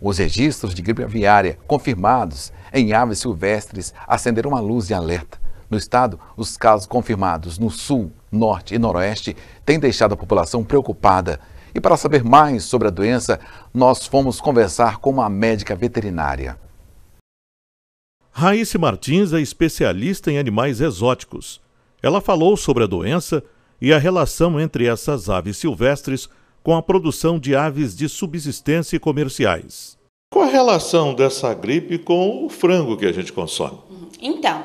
Os registros de gripe aviária confirmados em aves silvestres acenderam uma luz de alerta. No estado, os casos confirmados no sul, norte e noroeste têm deixado a população preocupada. E para saber mais sobre a doença, nós fomos conversar com uma médica veterinária. Raísse Martins é especialista em animais exóticos. Ela falou sobre a doença e a relação entre essas aves silvestres com a produção de aves de subsistência e comerciais. Qual a relação dessa gripe com o frango que a gente consome? Então,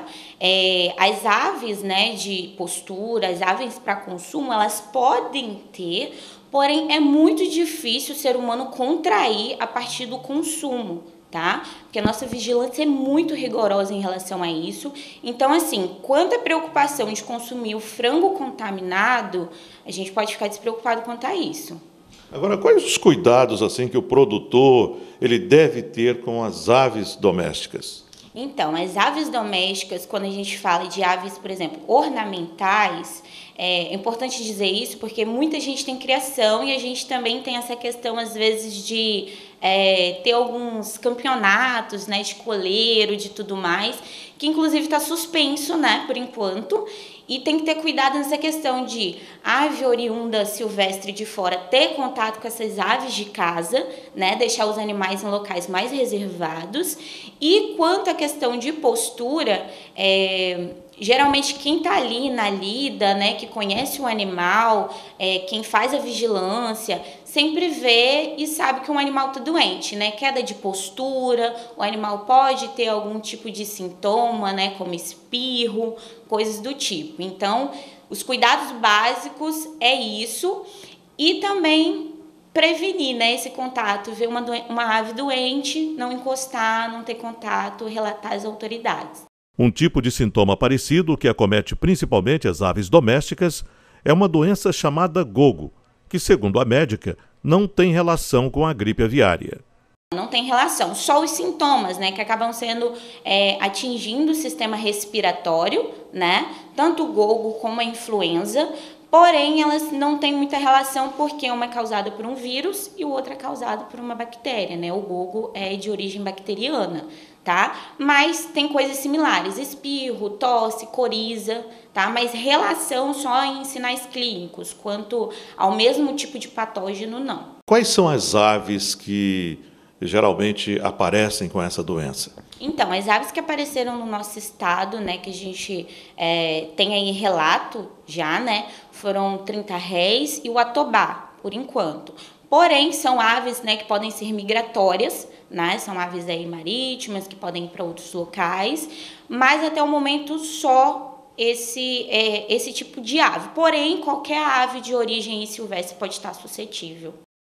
as aves, de postura, as aves para consumo, elas podem ter, porém é muito difícil o ser humano contrair a partir do consumo, tá? Porque a nossa vigilância é muito rigorosa em relação a isso. Então, assim, quanto à preocupação de consumir o frango contaminado, a gente pode ficar despreocupado quanto a isso. Agora, quais os cuidados assim que o produtor ele deve ter com as aves domésticas? Então, as aves domésticas, quando a gente fala de aves, por exemplo, ornamentais, é importante dizer isso porque muita gente tem criação e a gente também tem essa questão, às vezes, de ter alguns campeonatos, de coleiro, de tudo mais, que inclusive está suspenso, por enquanto, e tem que ter cuidado nessa questão de ave oriunda silvestre de fora ter contato com essas aves de casa, deixar os animais em locais mais reservados. E quanto à questão de postura, geralmente quem está ali na lida, que conhece o animal, quem faz a vigilância, sempre vê e sabe que um animal está doente, queda de postura, o animal pode ter algum tipo de sintoma, como espirro, coisas do tipo. Então, os cuidados básicos é isso e também prevenir, esse contato, ver uma ave doente, não encostar, não ter contato, relatar às autoridades. Um tipo de sintoma parecido que acomete principalmente as aves domésticas é uma doença chamada gogo, que, segundo a médica, não tem relação com a gripe aviária. Não tem relação, só os sintomas, que acabam sendo atingindo o sistema respiratório, tanto o gogo como a influenza, porém elas não têm muita relação porque uma é causada por um vírus e o outro é causado por uma bactéria, O gogo é de origem bacteriana, tá? Mas tem coisas similares, espirro, tosse, coriza, tá? Mas relação só em sinais clínicos, quanto ao mesmo tipo de patógeno, não. Quais são as aves que geralmente aparecem com essa doença? Então, as aves que apareceram no nosso estado, que a gente tem aí relato já, foram 30 réis e o atobá, por enquanto. Porém, são aves, que podem ser migratórias, são aves aí marítimas que podem ir para outros locais, mas até o momento só esse tipo de ave. Porém, qualquer ave de origem silvestre pode estar suscetível.